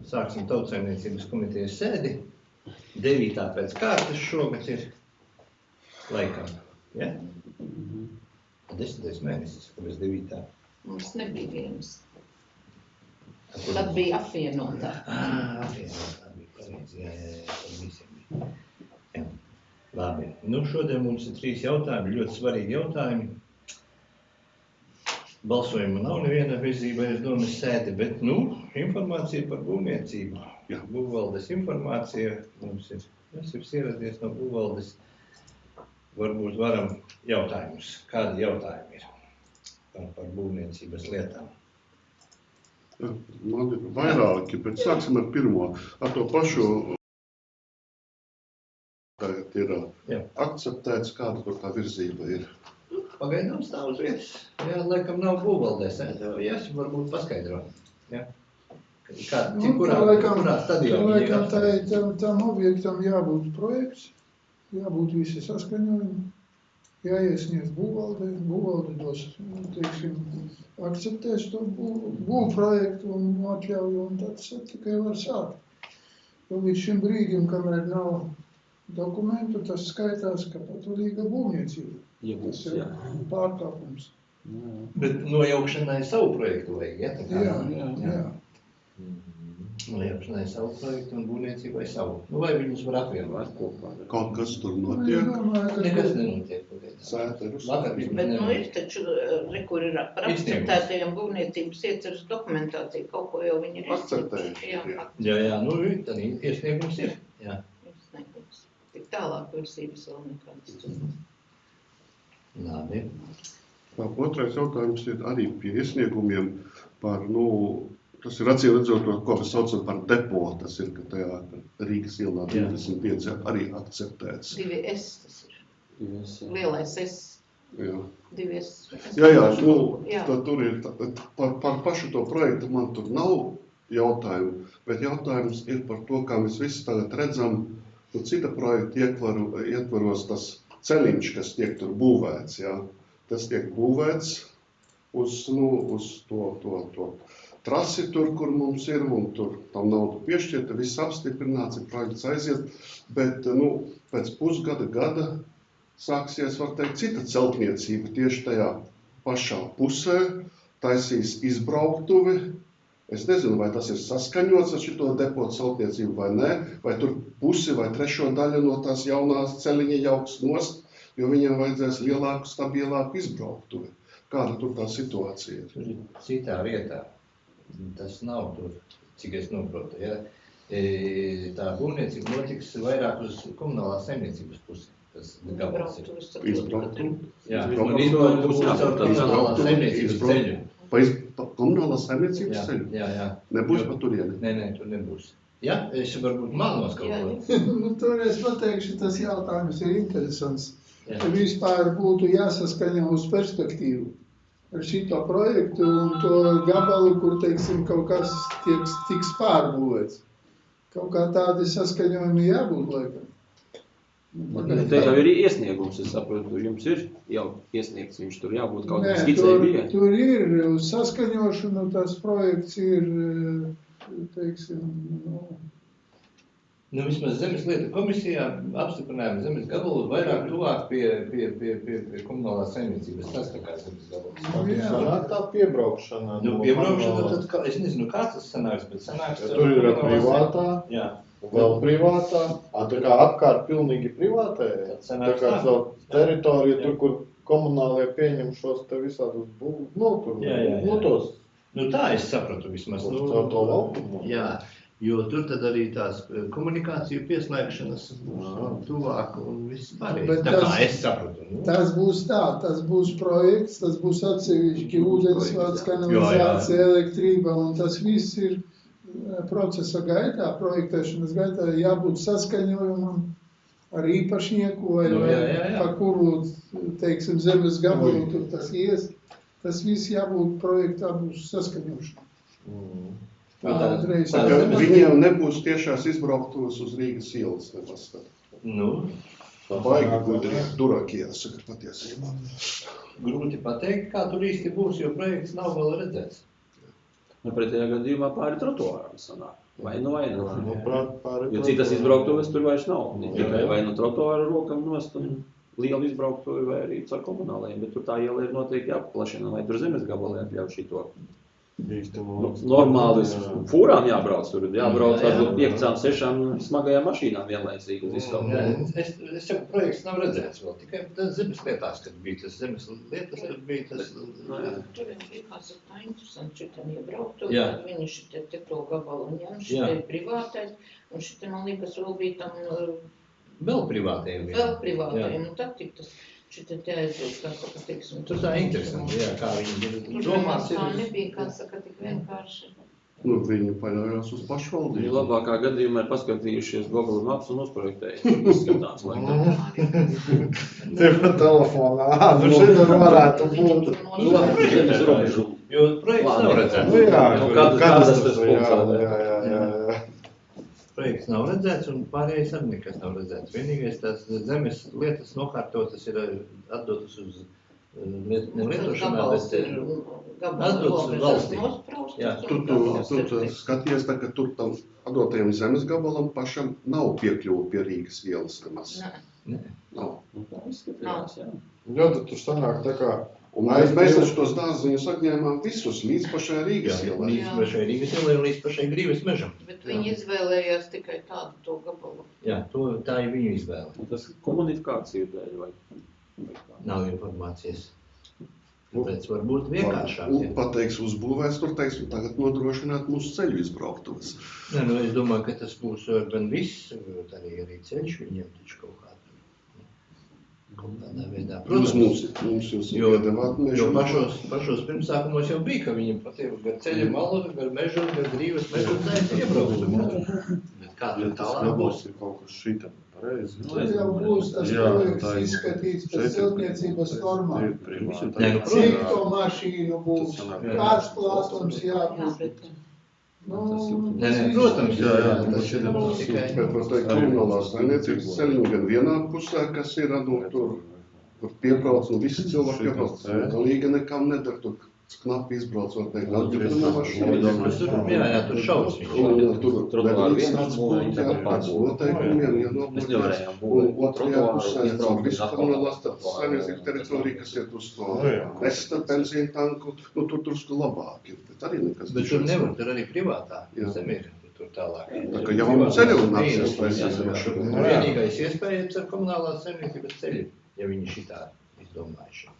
Sāksim Tautsaimniecības komitejas sēdi. 9. pēc kārtas šogad ir laikam. Ja? 10. mēnesis, kāpēc 9. Mums nebija vienas. Tad bija apvienotā. Apvienotā bija pareizi. Jā, par visiem bija. Jā. Labi. Nu, šodien mums ir 3 jautājumi, ļoti svarīgi jautājumi. Balsojuma nav neviena virzība, es domāju, sēdi, bet, informācija par būvniecību. Jā. Būvvaldes informācija mums ir. Es ieradies no būvvaldes. Varbūt varam jautājumus. Kādi jautājumi ir par būvniecības lietām? Man ir vairāki, bet sāksim ar pirmo. Ar to pašu tagad ir akceptēts, kāda tur tā virzība ir. Pagaidām stāv uz vietas. Jā, laikam nav būvvaldēs. Jā, varbūt paskaidro. Jā. Kurā stadionā? Laikam tam objektam jābūt projekts, jābūt visi saskaņojumi, jāiesniedz būvvaldē, būvvalde dos, akceptēs to būvprojektu un atļauju, un tad tikai var sākt. Jo līdz šim brīdim, kamēr nav dokumentu, tas skaitās, ka patvaļīga būvniecība. Tas ir pārkāpums. Bet nojaukšanai savu projektu vajag, ja? Jā. Nojaukšanai savu projektu un būvniecībai savu. Vai viņus var apvienot kopā? Kaut kas tur notiek. Nekas nenotiek. Sēterus. Bet ir taču, kur ir par akceptētajiem būvniecības ieceres dokumentāciju, kaut ko jau viņi ir akceptējuši. Jā, tad iesniegums ir. Jā. Iesniegums. Tik tālāk virsības vēl nekādas. Labi. Otrais jautājums ir arī pie iesniegumiem par, tas ir acīm redzot to, ko mēs saucam par depo. Tas ir, ka tajā Rīgas ielā 25 arī akceptēts. 2S tas ir. Lielais S. Jā. 2S. Jā, tad tur ir, par pašu to projektu man tur nav jautājumu, bet jautājums ir par to, kā mēs visi tagad redzam, cita projekta ietvaros tas ceļiņš, kas tiek tur būvēts, jā. Tas tiek būvēts uz to trasi tur, kur mums ir, un tur tam naudu piešķirta, viss apstiprināts, ir projekts aiziet, bet, pēc pusgada sāksies, var teikt, cita celtniecība tieši tajā pašā pusē, taisīs izbrauktuvi. Es nezinu, vai tas ir saskaņots ar šito depo celtniecību vai nē, vai tur pusi vai trešo daļu no tās jaunās celiņa jauks nost, jo viņiem vajadzēs lielāku, stabilāku izbrauktuvi. Kāda tur tā situācija ir? Tur ir citā vietā. Tas nav tur, cik es noprotu. Ja? Tā būvniecība notiks vairāk uz komunālās saimniecības pusi. Tas gabals ir. Izbrauktuvi? Jā, izbrauktuvi caur komunālās saimniecības ceļu. Pa komunālās saimniecības ceļu? Jā. Nebūs pa turieni? Nē, tur nebūs. Jā, es varbūt mālos kaut ko. Tur es pateikšu, tas jautājums ir interesants. Jā. Vispār būtu jāsaskaņo uz perspektīvu ar šito projektu un to gabalu, kur, kaut kas tiks pārbūvēts. Kaut kā tādi saskaņojumi jābūt, laikam. Te jau ir iesniegums, es saprotu, jums ir jau iesniegts, viņš tur jābūt kaut kā skicē bija. Tur ir uz saskaņošanu, tas projekts ir, Vismaz Zemes lietu komisijā apstiprinājām zemes gabalu vairāk tuvāk pie komunālās saimniecības. Tas tā kā zemes gabalu. Sanāk tā piebraukšana. Piebraukšana, tad es nezinu, kā tas sanāks, bet sanāks... Tur ir privātā, vēl privātā, tā kā apkārt pilnīgi privātā. Tā kā teritorija, tur, kur komunālie pieņem šos te visādus tos. Tā es sapratu vismaz. Caur to laukumu. Jā. Jo tur tad arī tās komunikāciju pieslēgšanas tuvāk un viss pārējais. Tā kā es sapratu. Tas būs projekts, tas būs atsevišķi ūdensvāds, kanalizācija, elektrība, un tas viss ir procesa gaitā, projektēšanas gaitā, jābūt saskaņojumam ar īpašnieku vai pa kuru, zemes gabalu tur tas ies. Tas viss jābūt projektā, būs saskaņošana. Viņiem nebūs tiešās izbrauktuves uz Rīgas ielas nepastāv. Baigi gudri, duraki jāsaka patiesībā. Grūti pateikt, kā tur īsti būs, jo projekts nav vēl redzēts. Pretējā gadījumā pāri trotuāram sanāk. Vai nu. Pāri Jo citas izbrauktuves tur vairs nav. Tikai vai no trotuāra rokam nost un liela izbrauktuve vai arī caur komunālajiem, bet tur tā iela ir noteikti jāpaplašina, vai tur zemes gabalē atļauj šito. Normāli fūrām jābrauc, tur jābrauc varbūt 5-6 smagajām mašīnām vienlaicīgi uz izsaukt. Es saku, projekts nav redzēts vēl, tikai tas zemes lietās, kad bija tas zemes lietas, kad bija tas... Tur likās tā interesanti, šitam iebrauktu, tad viņi šitie te to gabalu ņem, šitie privātais, un šitie man liekas vēl bija tam... Vēl privātajiem. Vēl privātajiem, un tad tik tas šitie te aizdod, kā saka, teiksim. Tur tā interesanti, kā viņi ir domāts. Tur tā nebija, kā saka, tik vienkārši. Viņi paļaujās uz pašvaldību. Viņi labākā gadījumā ir paskatījušies Google Maps un uzprojektējuši. Izskatās, lai Tev telefonā, šeit varētu būt. Zemes robežu. Jo projekts nav redzēts. Kādas tas punktā. Projekts nav redzēts un pārējais arī nekas nav redzēts. Vienīgais tās zemes lietas nokārtotas ir atdotas uz nelietošanā, bet atdotas uz valstī. Jā, tu skaties, ka tur tam atdotajam zemes gabalam pašam nav piekļuva pie Rīgas ielas nemaz. Nav. Tā izskatījās, jā. Jā, tad tur sanāk tā kā... Un mēs taču tos dārziņus atņēmām visus līdz pašai Rīgas ielai. Līdz pašai Rīgas ielai un līdz pašai Grīvas mežam. Bet viņi izvēlējās tikai tādu to gabalu. Jā, tā ir viņu izvēle. Un tas komunikāciju dēļ vai? Nav informācijas. Tāpēc varbūt vienkāršāk. Un pateiks uzbūvēs, tur teiks, tagad nodrošināt mūsu ceļu izbrauktuves. Nē, es domāju, ka tas būs gan viss, arī ceļš viņiem taču kaut kādā veidā. Protams, mums jūs iedevāt mežu. Jo pašos pirmsākumos jau bija, ka viņiem patiek gar ceļa malu, gar mežu, gar Grīvas mežu, tā ir iebrauktu. Bet kā tur tālāk būs? Ir kaut kas šitam pareizi. Tur jau būs tas projekts izskatīts pēc celtniecības normām. Cik to mašīnu būs, kāds plātums jābūt. Nē, protams, tas ir tikai. Bet var teikt, komunālās saimniecības ceļu gan vienā pusē, kas ir tur piebrauc un visi cilvēki piebrauc. Galīgi nekam nedara, tur knapi izbrauc, var teikt, atgriezt mašīnu. Jā, tur šaus viņš. Tur vēl viens būt, jā, pēc noteikumiem, ja noblokās. Un otrajā pusē caur visu komunālās saimniecības teritoriju, kas iet uz to Nesta benzīna tanku, tur drusku labāk ir, bet arī nekas. Bet tur nevar, tur arī privātā zem ir, tur tālāk. Tā kā jau ceļu un apsies. Vienīgais iespējams ar komunālās saimniecības ceļu, ja viņi šitā izdomājuši.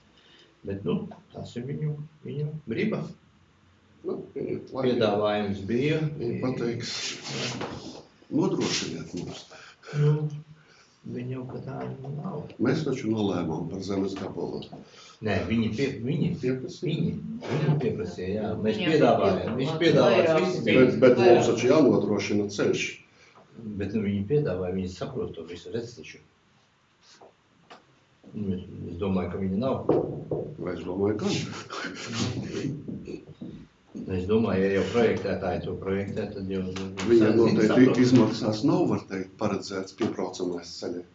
Bet, tas ir viņu griba. Piedāvājums bija. Viņi pateiks, nodrošiniet mums. Viņi jau ka tā nav. Mēs taču nolēmām par zemes gabalu. Nē, viņi pieprasīja, jā. Mēs piedāvājām. Viņš piedāvāja. Bet mums taču jānodrošina ceļš. Bet viņi piedāvāja, viņi saprot to visu, redz taču. Es domāju, ka viņa nav. Vai es domāju, ka? Es domāju, ja jau projektētāji to projektē, tad jau... Viņa noteikti izmaksās nav, var teikt, paredzēts piebraucamais ceļš.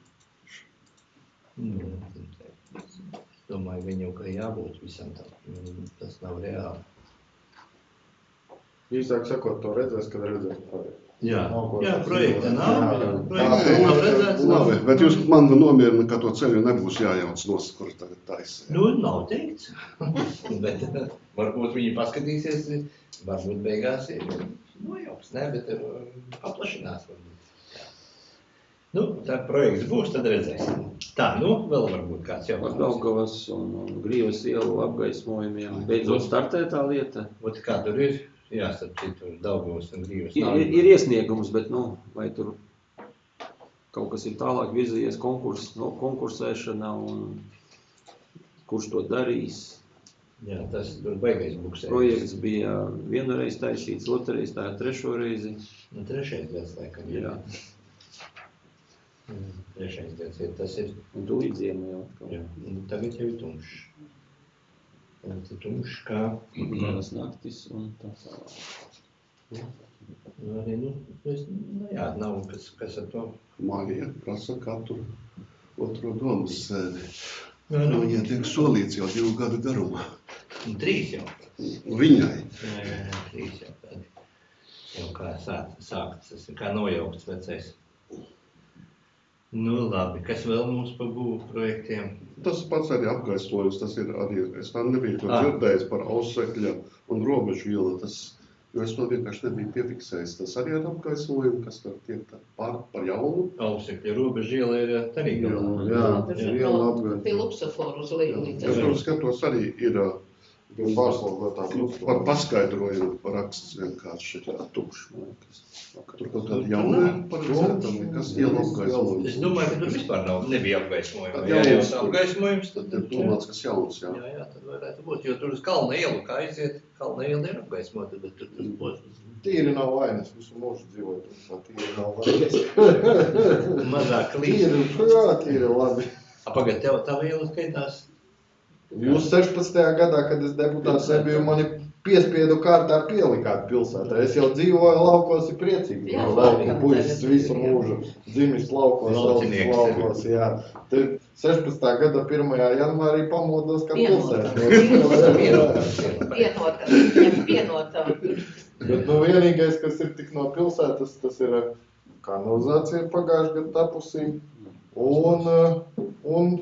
Es domāju, viņa jau ka jābūt visam tam. Tas nav reāli. Īsāk sakot, to redzēs, kad redzēs projektu. Jā, projekta nav redzēts. Labi, bet jūs man nomierina, ka to ceļu nebūs jājauc nost, kur tagad taisa. Nav teikts. Bet varbūt viņi paskatīsies, varbūt beigās ir nojauks, ne, bet paplašinās varbūt. Tā projekts būs, tad redzēsim. Tā, vēl varbūt kāds jau. Daugavas un Grīvas ielu apgaismojumiem beidzot startē tā lieta. Ot kā tur ir? Jā, starp citu, Daugavas un Grīvas nav. Ir iesniegums, bet, vai tur kaut kas ir tālāk virzījies konkursēšana un kurš to darīs. Jā, tas tur baigais buksējums. Projekts bija vienreiz taisīts, otrreiz, tā ir trešo reizi. Trešais gads, laikam. Jā. Trešais gads ir, tas ir. Un tūlīt ziema jau. Jā, tagad jau ir tumšs. Tumšs kā garas naktis un tā tālāk. Arī, nav kas ar to. Māja prasa katru otro domas sēdi. Viņai tiek solīts jau 2 gadu garumā. 3 jau. viņai. Jā, 3 jau tādi. Jau kā sākts, tas ir kā nojaukts vecais. Nu labi, kas vēl mums pa būvu projektiem? Tas pats arī apgaismojums, tas ir arī, es tā nebiju to dzirdējis par Ausekļa un Robežu ielu, jo es to vienkārši nebiju piefiksējis. Tas arī ir apgaismojumi, kas tur tiek par jaunu. Ausekļa Robežu iela ir arī galā. Jā, apgaismojumi. Pie Lupsaforu uz leju līdz. Es tur skatos arī ir par paskaidrojumu raksts vienkārši tukšs. Tur kaut kādi jauni paredzētami, kas ielu apgaismojums. Es domāju, ka tur vispār nebija apgaismojumi. Ja jau tā apgaismojums, tad ir domāts, kas jauns, jā. Jā, tad varētu būt, jo tur uz Kalna ielu, kā aiziet, Kalna iela ir apgaismota, bet tur tas būs. Tīri nav vainas, visu mūžu dzīvoju, tīri nav vainas. Mazāk līdzi. Tīri labi. Pagad, tava iela skaitās? Jūs 16. gadā, kad es deputāts nebiju, mani piespiedu kārtā pielikāt pilsētā. Es jau dzīvoju laukos, ir priecīgi. Lauku puisis visu mūžu dzimis laukos, saucis laukos, jā. Te 16. gada 1. janvārī pamodos kā pilsētā. Vienotā. Bet vienīgais, kas ir tik no pilsētas, tas ir kanalizācija pagājušajā gadā tapusī un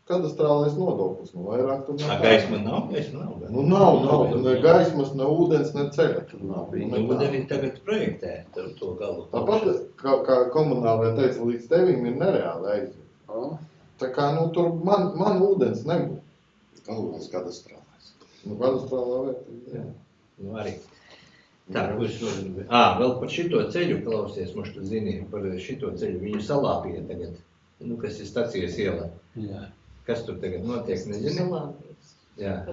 kadastrālais nodoklis, vairāk tur nav. Gaisma nav? Gaisma nav. Nu nav, ne gaismas, ne ūdens, ne ceļa tur nav. Ūdeni tagad projektē to galu. Tāpat, kā komunālajā teica, līdz tevim ir nereāli aiziet. Tā kā, tur man ūdens nebūtu. Galvenais kadastrālais. Kadastrālā vērtība, jā. Nu arī. Tā, kurš vēl par šito ceļu klausies, mums tu zini, par šito ceļu, viņu salāpīja tagad, kas ir stacijas iela. Jā. Kas tur tagad notiek, nezinu? Jā.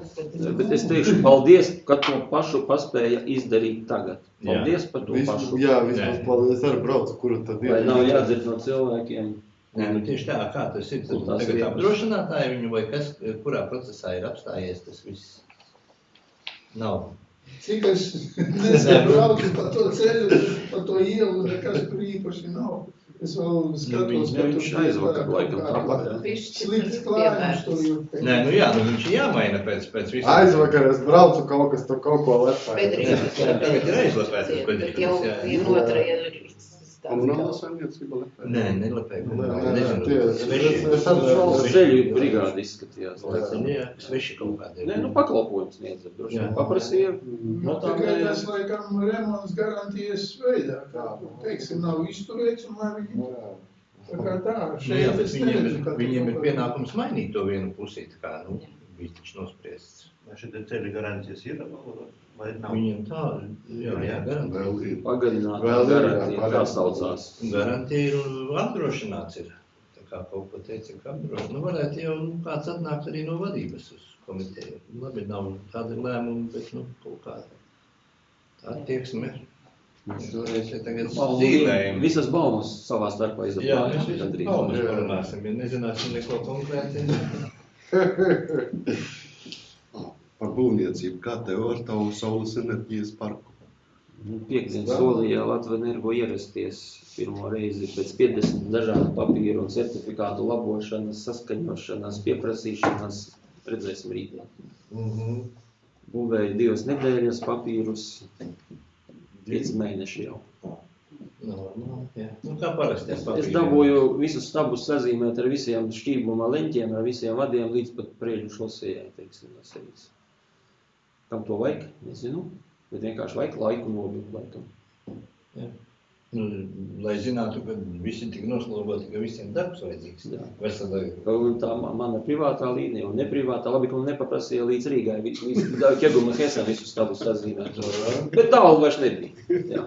Bet es teikšu paldies, ka to pašu paspēja izdarīt tagad. Paldies par to pašu. Jā, vismaz paldies arī braucu, kuru tad ir. Vai nav jādzird no cilvēkiem? Nē, tieši tā, kā tas ir, tagad apdrošinātāji viņu vai kas, kurā procesā ir apstājies, tas viss nav. Cik es braucu pa to ceļu, pa to ielu, nekas tur īpaši nav. Es vēl skatos, ka viņš aizvakar laikam tāpat. Slikts klājums tur ir. Nē, viņš ir jāmaina pēc visam. Aizvakar es braucu kaut kas tur kaut ko lepāju. Tagad ir aizlepēts. Bet jau vienotra ir. Komunālā saimniecība lepēja? Nē, nelepēja. Ceļu brigādi izskatījās. Sveši kaut kādi. Nē, pakalpojums sniedza. Droši paprasīja. Tikai tas, laikam, remonts garantijas veidā. Teiksim, nav izturēts un lai viņi tā kā tā. Šeit es neredzu, ka viņiem ir pienākums mainīt to vienu pusīti, kā, bija taču nospriests. Vai šeit ceļu garantijas ir vai nav? Viņiem tā, jā, garantija. Pagarināta garantija, kā saucās. Garantija ir un apdrošināts ir. Tā kā kaut ko teica, ka apdrošināts. Varētu jau kāds atnākt arī no vadības uz komiteju. Labi, nav tādi lēmumi, bet kaut kāda. Tā attieksme ir. Toreiz ir tagad dzīvējumi. Visas baumas savā starpā izapājās. Jā, mēs visas baumas parunāsim, ja nezināsim neko konkrēti. Par būvniecību, kā tev ar tavu saules enerģijas parku? Piektdien solīja Latvenergo ierasties pirmo reizi pēc 50 dažādu papīru un certifikātu labošanas, saskaņošanas, pieprasīšanas. Redzēsim rītdien. Būvēja 2 nedēļas papīrus, 5 mēneši jau. Kā parasti papīri. Es dabūju visus stabus sazīmēt ar visiem šķībuma leņķiem, ar visiem vadiem līdz pat Prieļu šosejai, teiksim, no sevis. Kam to vajag? Nezinu, bet vienkārši vajag laiku nobilt laikam. Jā. Lai zinātu, ka visi tik noslogoti, ka visiem darbs vajadzīgs. Tā mana privātā līnija un neprivātā, labi, ka man nepaprasīja līdz Rīgai, līdz Ķeguma Hesam visus stabus sazīmēt. Bet tālu vairs nebija. Jā.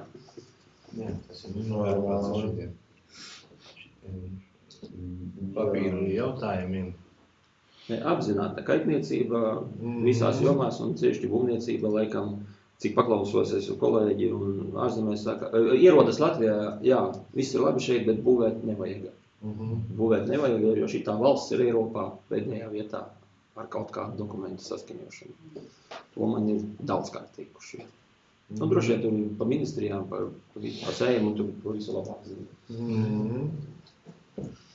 Jā, tas ir novērvāts ar šitiem papīru jautājumiem. Apzināta kaitniecība visās jomās un cieši būvniecība, laikam, cik paklausos es kolēģi un ārzemēs saka, ierodas Latvijā, jā, viss ir labi šeit, bet būvēt nevajag. Būvēt nevajag, jo šitā valsts ir Eiropā pēdējā vietā ar kaut kādu dokumentu saskaņošanu. To man ir daudzkārt teikuši. Droši vien tur pa ministrijām, par sējumu, tur visu labāk zinu.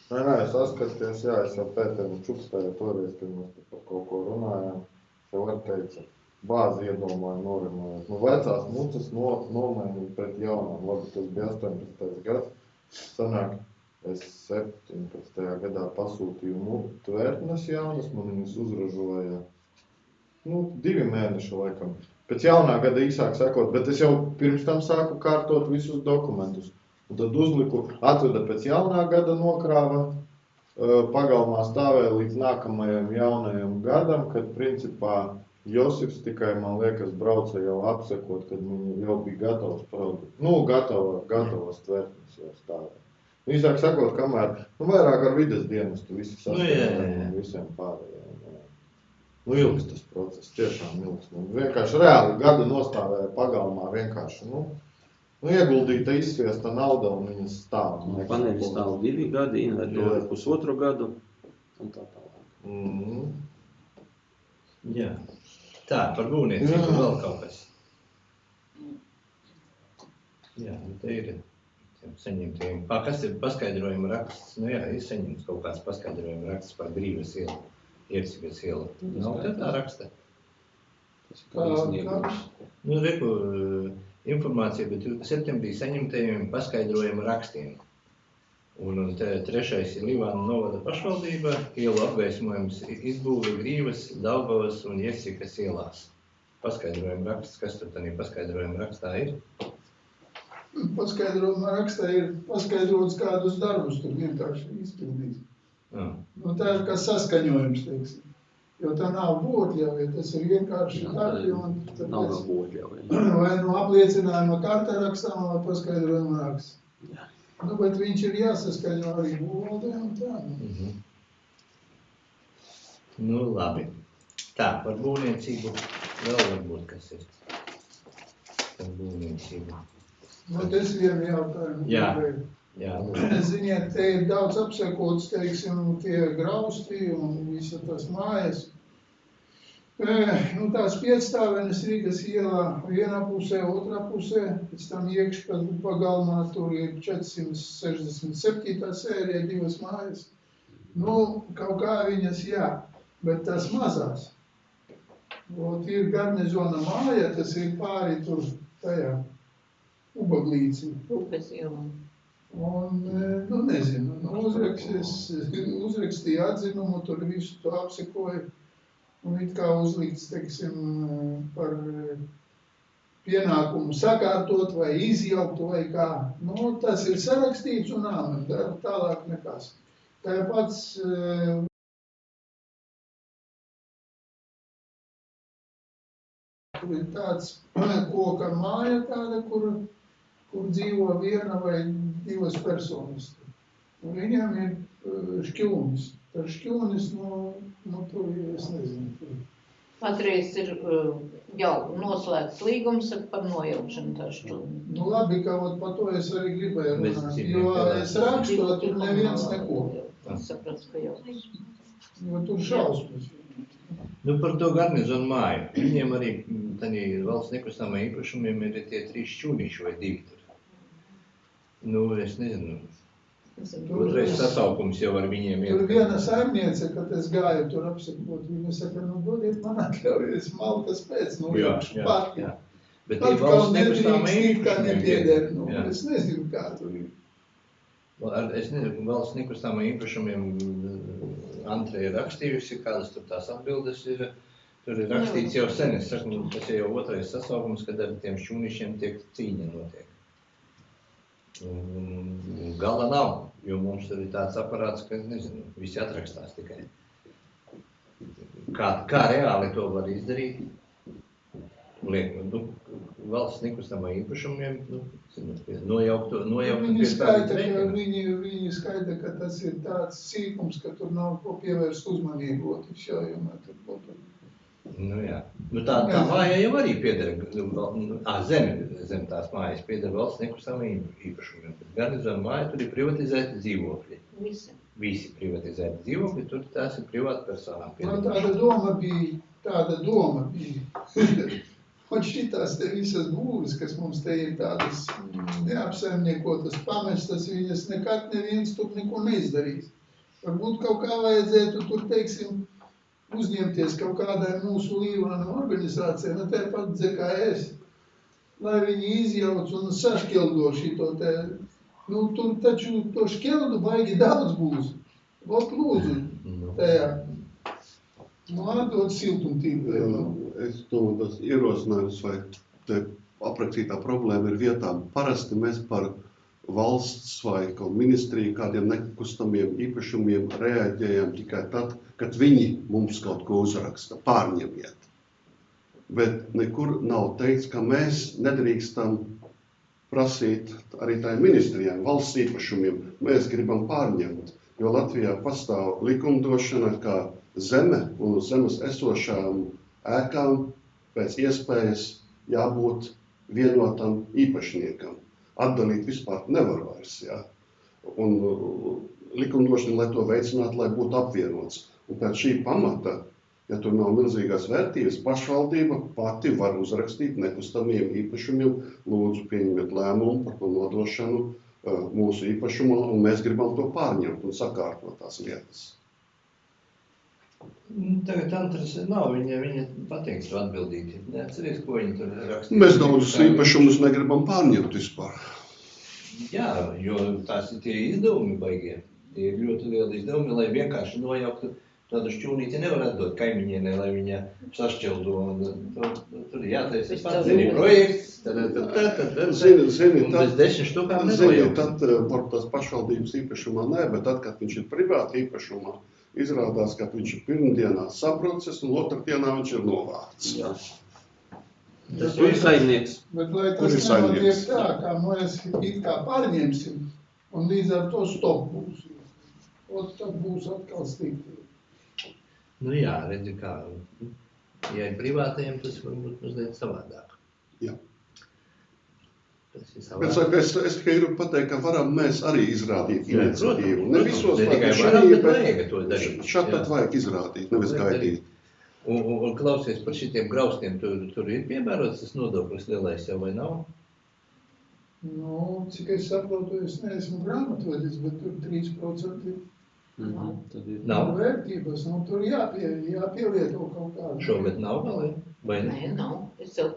Nē, es saskaties, jā, es jau pētējumu čukstēju toreiz, kad mēs par kaut ko runājām. Jau var teica, bāzi iedomāju norimojot. Nu, vecās mucas nomainīja pret jaunām. Labi, tas bija 18. gads. Sanāk, es 17. gadā pasūtīju tvērtnes jaunas, man viņas uzražoja 2 mēneši laikam. Pēc jaunā gada īsāk sakot, bet es jau pirms tam sāku kārtot visus dokumentus. Un tad uzliku, atveda pēc jaunā gada nokrāva, pagalmā stāvēja līdz nākamajam jaunajam gadam, kad principā Josifs tikai, man liekas, brauca jau apsekot, kad viņi jau bija gatavs produkts. Gatavas tvērtnes jau stāvēja. Īsāk sakot, kamēr, vairāk ar vides dienestu visi sastāvēja un visiem pārējiem. Ilgs tas process, tiešām ilgs. Vienkārši reāli gada nostāvēja pagalmā vienkārši, ieguldīta izsviesta nauda un viņas stāv. Paneļi stāv 2 gadi, invertori 1,5 gadu un tā tālāk. Jā. Tā, par būvniecību vēl kaut kas. Jā, te ir saņemtiem. Kas ir paskaidrojuma raksts? Ir saņemts kaut kāds paskaidrojuma raksts par Grīvas ielu, Iercigas ielu. Nav te tā raksta? Reku informācija, bet septembrī saņemtajiem paskaidrojuma rakstiem. Un trešais ir Līvānu novada pašvaldība, ielu apgaismojums izbūve Grīvas, Daugavas un Iercigas ielās. Paskaidrojuma raksts, kas tur tādā paskaidrojuma rakstā ir? Paskaidrojuma rakstā ir paskaidrots kādus darbus, tur vienkārši izpildīt. Tā ir kā saskaņojums, teiksim. Jo tā nav būtļauja, tas ir vienkārši darbi. Nav būtļauja. Vai apliecinājuma karta rakstām vai paskaidrojuma raksts. Bet viņš ir jāsaskaņo arī būvvaldē un tā. Labi. Tā, par būvniecību vēl varbūt kas ir. Par būvniecību. Tas vienu jautājumu. Jā. Ziniet, te ir daudz apsekots, teiksim, tie grausti un visa tās mājas. Tās 5 stāvenes Rīgas ielā vienā pusē, otrā pusē, pēc tam iekšā pagalmā tur ir 467. sērija, 2 mājas. Kaut kā viņas bet tās mazās. Ir garnizona māja, tas ir pāri tur tajā Ubaglīci. Upes ielā. Un, nezinu, uzrakstīja atzinumu, tur visu to apsekoja. Un it kā uzlikts, teiksim, par pienākumu sakārtot vai izjaukt vai kā. Tas ir sarakstīts un tālāk nekas. Tāpats ir tāds koka māja tāda, kur dzīvo 1 vai 2 personas. Un viņam ir šķūnis. Par šķūnis, tur es nezinu. Patreiz ir jau noslēgts līgums par nojaukšanu tā šķūni. Labi, ka par to es arī gribēju runāt, jo es rakstu, tur neviens neko. Saprats, ka jau. Jo tur šausmas. Par to garnizonu māju. Viņiem arī valsts nekustamā īpašumiem ir tie 3 šķūniši vai 2 tur. Es nezinu. Otrais sasaukums jau ar viņiem ir. Tur viena saimniece, kad es gāju tur apsekot, viņa saka, dodiet man atļaujies malkas pēc, pati. Bet tie valsts nekustamā īpašumiem. Es nezinu, kā tur ir. Es nezinu, valsts nekustamā īpašumiem Antre ir rakstījusi, kādas tur tās atbildes ir. Tur ir rakstīts jau sen, es saku, tas ir jau otrais sasaukums, kad ar tiem šķūnišiem tiek cīņa notiek. Gala nav, jo mums tur ir tāds aparāts, ka, nezinu, visi atrakstās tikai. Kā reāli to var izdarīt? Valsts nekustamā īpašumiem, nojaukt Viņi skaita, ka tas ir tāds sīkums, ka tur nav ko pievērst uzmanību. Jā. Tā māja jau arī pieder, zem tās mājas pieder valsts nekustamā īpašumiem. Garnizona māja, tur ir privatizēti dzīvokļi. Visi privatizēti dzīvokļi, tur tās ir privāti personām. Tāda doma bija. Un šitās te visas būves, kas mums te ir tādas neapsaimniekotas, pamestas, viņas nekad neviens tur neko neizdarīs. Varbūt kaut kā vajadzētu tur, teiksim, uzņemties kaut kādai mūsu līvānu organizācijai, ne tāpat DKS, lai viņi izjauc un sašķeldo šito te, tur taču to šķeldu baigi daudz būs. Vot lūdzu, tajā, atdot siltumtību. Es domāju, tas ierosinājums vai te aprakstītā problēma ir vietām. Parasti mēs par valsts vai ministriju kādiem nekustamiem īpašumiem reaģējam tikai tad, kad viņi mums kaut ko uzraksta, pārņemiet. Bet nekur nav teikts, ka mēs nedrīkstam prasīt arī tai ministrijai, valsts īpašumiem. Mēs gribam pārņemt, jo Latvijā pastāv likumdošana, kā zeme un uz zemes esošām ēkām pēc iespējas jābūt vienotam īpašniekam. Atdalīt vispār nevar vairs, jā. Un likumdošana, lai to veicinātu, lai būtu apvienots. Un pēc šī pamata, ja tur nav milzīgās vērtības, pašvaldība pati var uzrakstīt nekustamiem īpašumiem, lūdzu pieņemiet lēmumu par to nodošanu mūsu īpašumā, un mēs gribam to pārņemt un sakārtot tās lietas. Tagad Antras nav, viņa pateiks to atbildīt. Neatceries, ko viņa tur rakstīja. Mēs daudzus īpašumus negribam pārņemt vispār. Jā, jo tās ir tie izdevumi baigie. Tie ir ļoti lieli izdevumi, lai vienkārši nojauktu tādu šķūnīti nevar atdot kaimiņienai, lai viņa sašķeldo. Tur jātaisa pats arī projekts. Zini, un bez 10 štukām nenojauks. Tad varbūt tās pašvaldības īpašumā nē, bet tad, kad viņš ir privāti īpašumā, izrādās, ka viņš ir pirmdienā sabrucis un otrdienā viņš ir novākts. Jā. Tas ir saimnieks. Bet lai tas nenotiek tā, kā mēs it kā pārņemsim, un līdz ar to stop būs. Un tad būs atkal slikti. Nu jā, redzi kā, ja ir privātajiem, tas var būt mazliet savādāk. Jā. Tas ir Bet savādāk. es tikai gribu pateikt, ka varam mēs arī izrādīt iniciatīvu. Ne visos, ne tikai bet varam, bet bet vajag to darīt. šāpat vajag izrādīt, nevis gaidīt. Un klausies par šitiem graustiem, tur ir piemērots tas nodoklis lielais jau vai nav? Nu, cik es saprotu, es neesmu grāmatvedis, bet tur 3% ir. Nav? Vērtības, tur jāpielieto kaut kādu. Šogad nav vēl, vai ne? Nē, nav. Es jau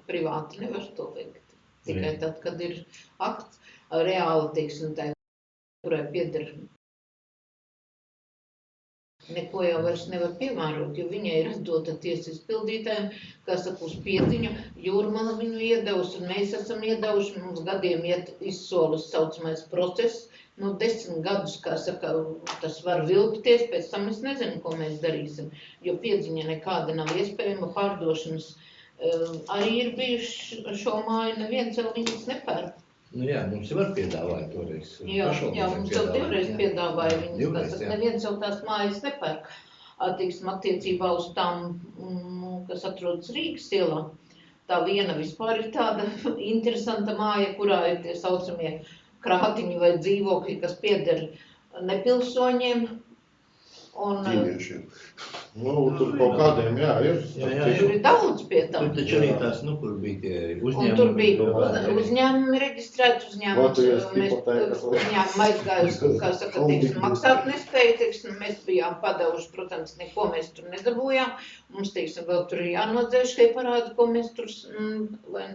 privāti nevaru to veikt. Tikai tad, kad ir akts, reāli, teiksim, tā, kurai pieder. Neko jau vairs nevar piemērot, jo viņai ir atdota tiesas izpildītājiem, kā saka, uz Pietiņu, Jūrmala viņu iedevusi, un mēs esam iedevuši, mums gadiem iet izsolis saucamais process, 10 gadus, kā saka, tas var vilkties, pēc tam es nezinu, ko mēs darīsim, jo Pietiņa nekāda nav iespējama, pārdošanas arī ir bijuši šo māju, neviens jau viņas nepērk. Nu jā, mums jau var piedāvāt toreiz. Jā, mums jau divreiz piedāvāja viņas, tas neviens jau tās mājas nepērk. Attiecībā uz tām, kas atrodas Rīgas ielā. Tā viena vispār ir tāda interesanta māja, kurā ir tie saucamie krātiņi vai dzīvokļi, kas pieder nepilsoņiem. Ķīniešiem. Tur kaut kādiem, jā, ir. Tur ir daudz pie tā. Tur taču arī tās, kur bija tie uzņēmumi. Un tur bija uzņēmumi reģistrēti, uzņēmumi aizgājuši, kā saka, maksāt nespēju, mēs bijām padevuši, protams, neko mēs tur nedabūjām. Mums, vēl tur ir jānodzēš tie parādi, ko mēs tur, lai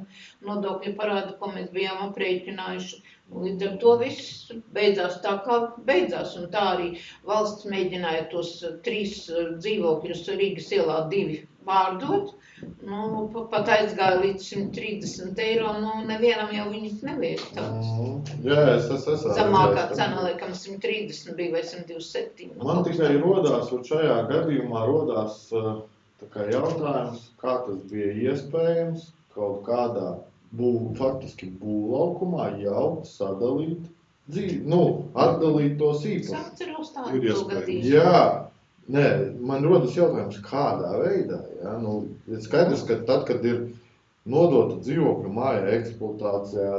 nodokļi parādi, ko mēs bijām aprēķinājuši. Līdz ar to viss beidzās tā, kā beidzās, un tā arī valsts mēģināja tos 3 dzīvokļus Rīgas ielā 2 pārdot. Pat aizgāja līdz 130 eiro, nevienam jau viņas nevieta. Jā, es esmu. Zamākā cena, laikam, 130 bija vai 127. Man tikai rodās, šajā gadījumā rodās jautājums, kā tas bija iespējams kaut kādā faktiski būvlaukumā jau sadalīt dzīvi, atdalīt tos īpašumus. Atceros tādu to gadījumu. Jā, nē, man rodas jautājums, kādā veidā, jā, skaidrs, ka tad, kad ir nodota dzīvokļa māja eksploatācijā,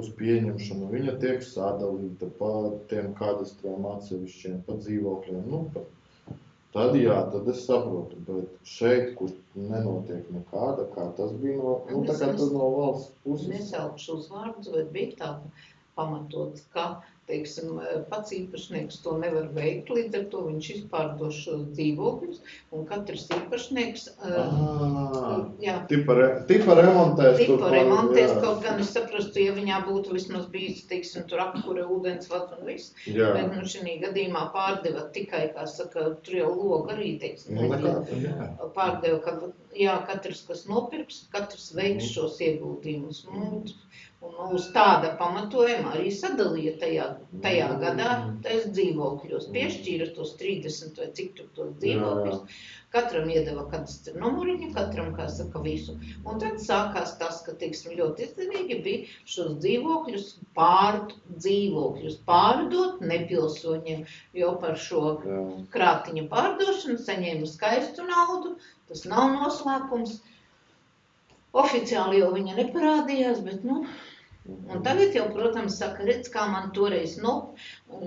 uz pieņemšanu, viņa tiek sadalīta pa tiem kadastriem atsevišķiem, pa dzīvokļiem, tad jā, tad es saprotu, bet šeit, kur nenotiek nekāda, kā tas bija no valsts puses. Nesaukšu uz vārdus, bet bija tā pamatots, ka, teiksim, pats īpašnieks to nevar veikt, līdz ar to viņš izpārdos šos dzīvokļus, un katrs īpašnieks, tipa remontēs. Kaut gan es saprastu, ja viņā būtu vismaz bijis, teiksim, tur apkure, ūdensvads un viss, bet, šī gadījumā pārdeva tikai, kā saka, tur jau loga arī, teiksim, pārdeva, ka, katrs, kas nopirks, katrs veiks šos ieguldījumus, un uz tāda pamatojuma arī sadalīja tajā gadā tais dzīvokļos, piešķīra tos 30 vai cik tur tos dzīvokļus, katram iedeva kadastra numuriņu, katram, kā saka, visu. Un tad sākās tas, ka, teiksim, ļoti izdevīgi bija šos dzīvokļus pārdot nepilsoņiem, jo par šo krātiņa pārdošanu saņēma skaistu naudu, tas nav noslēpums. Oficiāli jau viņa neparādījās, bet, un tagad jau, protams, saka, redz, kā man toreiz,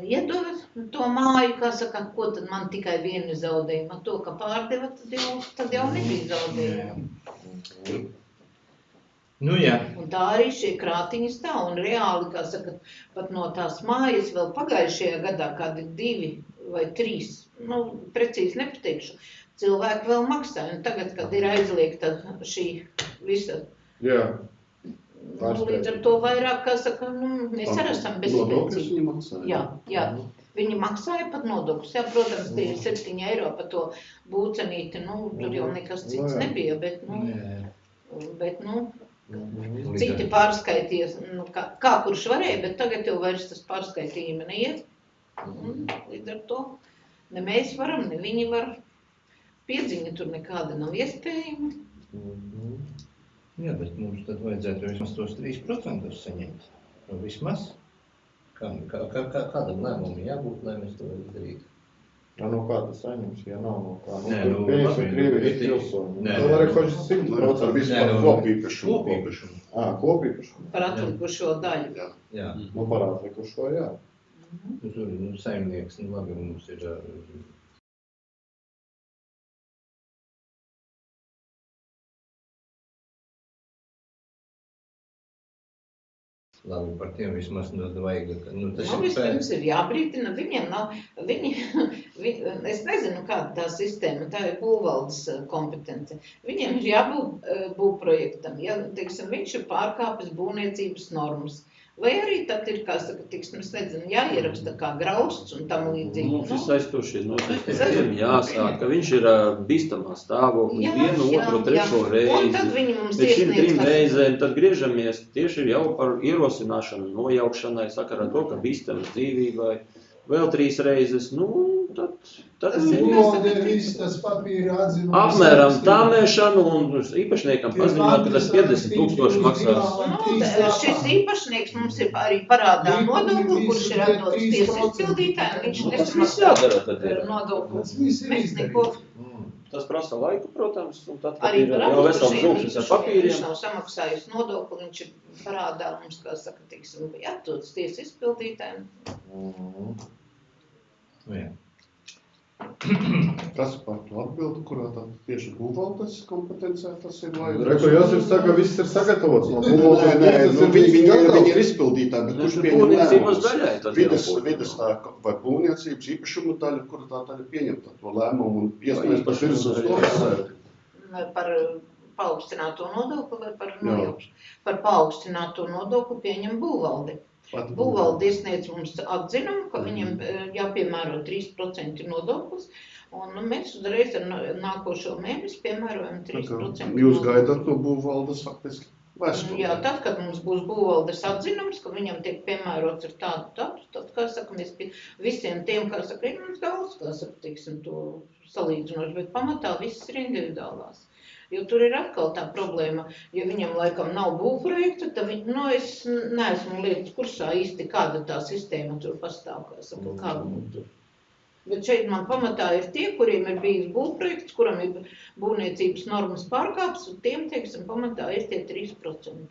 iedod to māju, kā saka, ko tad man tikai vieni zaudējumi, to, ka pārdeva, tad jau nebija zaudējumi. Jā. Un tā arī šie krātiņi stāv, un reāli, kā saka, pat no tās mājas vēl pagājušajā gadā kādi 2 vai 3, precīzi nepateikšu, cilvēki vēl maksā, un tagad, kad ir aizliegta šī visa, līdz ar to vairāk, kā saka, mēs arī esam bezspēcīgi. Nodokļus viņi maksāja? Jā, viņi maksāja pat nodokļus, protams, tie ir 7 eiro par to būcenīti, tur jau nekas cits nebija, bet citi pārskaities, kā kurš varēja, bet tagad jau vairs tas pārskaitījumi neiet, līdz ar to ne mēs varam, ne viņi var. Piedziņa tur nekāda nav iespējama. Jā, bet mums tad vajadzētu vismaz tos 3% saņemt. Vismaz. Kādam lēmumam jābūt, lai mēs to izdarītu? Kā tas saņems, ja nav no kā? Pieņemsim Krievijas pilsoņi. To arī hoši 100% vispār kopīpašumu. Kopīpašumu. Par atlikušo daļu. Jā. Par atlikušo, jā. Saimnieks, labi, mums ir... Labi, par tiem vismaz vajag, vispirms ir jābrītina, viņiem nav, es nezinu, kāda tā sistēma, tā ir būvvaldes kompetence. Viņiem ir jābūt būvprojektam, ja, teiksim, viņš ir pārkāpis būvniecības normas. Vai arī tad ir, kā saka, teiksim, es nezinu, jāieraksta kā grausts un tam līdzīgi. Mums ir saistošie noteikumi, jāsāk, ka viņš ir bīstamā stāvoklis, 1, 2, 3 reizi. Un tad viņi mums pēc šīm 3 reizēm, tad griežamies tieši jau par ierosināšanu, nojaukšanai, sakarā to, ka bīstamas dzīvībai. Vēl 3 reizes, tad tas papīra atzinums. Apmēram tāmēšanu un īpašniekam paziņot, ka tas 50,000 maksās. Šis īpašnieks mums ir arī parādā nodokli, kurš ir atdots tiesas izpildītājiem, viņš nesmaksā nodokli. Mēs neko. Tas prasa laiku, protams, un tad, arī ir jau vesels brūkšņs ar papīriem. Viņš nav samaksājis nodokli, viņš ir parādā mums, kā saka, teiksim, atdots tiesas izpildītājiem. Jā. Kas par to atbildi, kurā tā tieši būvvaldes kompetencē tas ir? Reko, Josifs saka, viss ir sagatavots no būvvaldes. Viņi ir izpildītāji, bet kurš pieņem lēmumu? Vides tā vai būvniecības īpašuma daļa, kura tā daļa pieņemta to lēmumu un iespējams par virs uz to sēdi? Par paaugstināto nodokli vai par nojaukšanu? Par paaugstināto nodokli pieņem būvvalde. Būvvalde iesniedz mums atzinumu, ka viņam jāpiemēro 3% nodoklis, un mēs uzreiz ar nākošo mēnesi piemērojam 3%. Jūs gaidat no būvvaldes faktiski vēstuli? Jā, tad, kad mums būs būvvaldes atzinums, ka viņam tiek piemērots ar tādu, tad, kā saka, mēs pie visiem tiem, kā saka, ir mums daudz, kā saka, teiksim, to salīdzinoši, bet pamatā viss ir individuālās. Jo tur ir atkal tā problēma, ja viņam laikam nav būvprojekta, tad es neesmu lietas kursā īsti, kāda tā sistēma tur pastāv, kā saka, kāda mums tur. Bet šeit man pamatā ir tie, kuriem ir bijis būvprojekts, kuram ir būvniecības normas pārkāps, un tiem, teiksim, pamatā ir tie 3%.